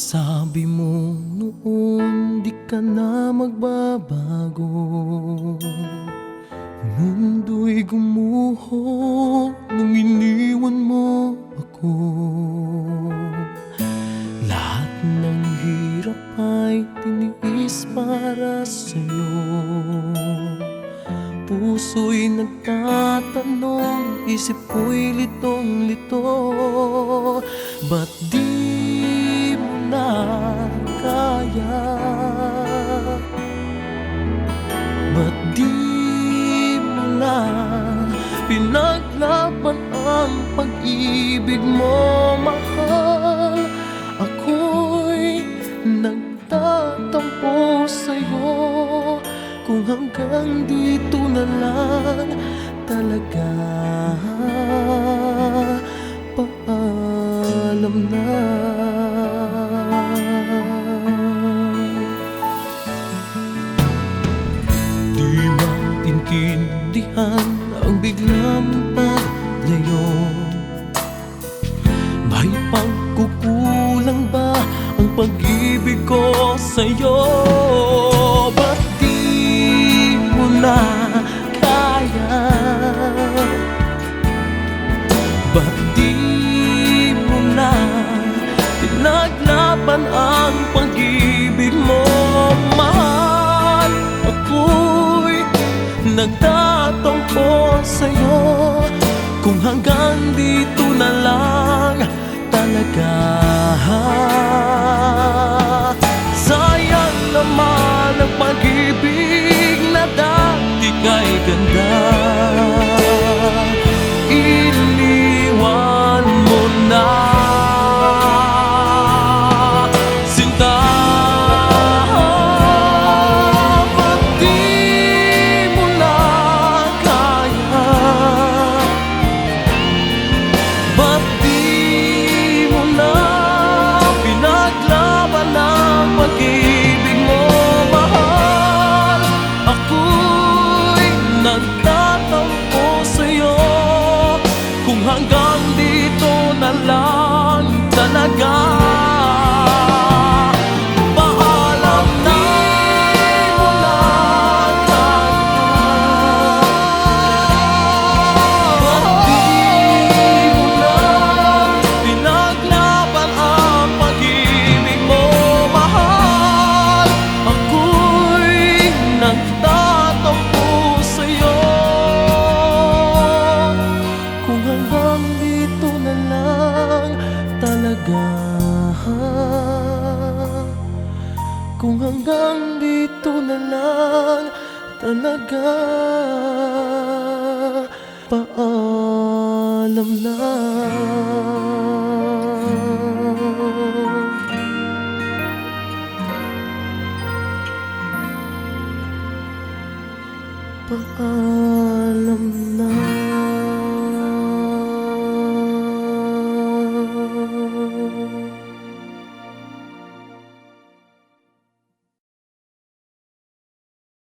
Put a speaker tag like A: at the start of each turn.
A: Sabi mo noon di ka na magbabago, mundo'y gumuho nang iniwan mo ako. Lahat ng hirap ay tiniis para sa'yo. Puso'y nagtatanong, isip ko'y litong-lito. Ba't di mo na kaya? Ba't di mo na pinaglaban ang pag-ibig mo, mahal? Ako'y nagtatampo sa'yo, kung hanggang dito na lang talaga. Paalam na. Di maintindihan ang biglang paglayo. May pagkukulang ba ang pag-ibig ko sa'yo? Ba't di mo na kaya? Ba't di mo na pinaglaban ang pag-ibig mo, mahal? Ako'y nagtatampo sa'yo, kung hanggang dito na lang talaga. Sayang naman ang pag-ibig na dati kay ganda. Iniwan mo na, sinta. Ba't di mo na kaya? Ba't di mo na pinaglaban ang pag-ibig mo, mahal? Ako'y nagtatampo sa'yo, kung hanggang dito na lang talaga. Paalam na. Di mo na kaya. Ba't di mo na pinaglaban ang pag-ibig mo, mahal? Ako'y nagtatampo sa'yo, kung hanggang dito na lang talaga. Kung hanggang dito na lang talaga. Paalam na. Paalam na.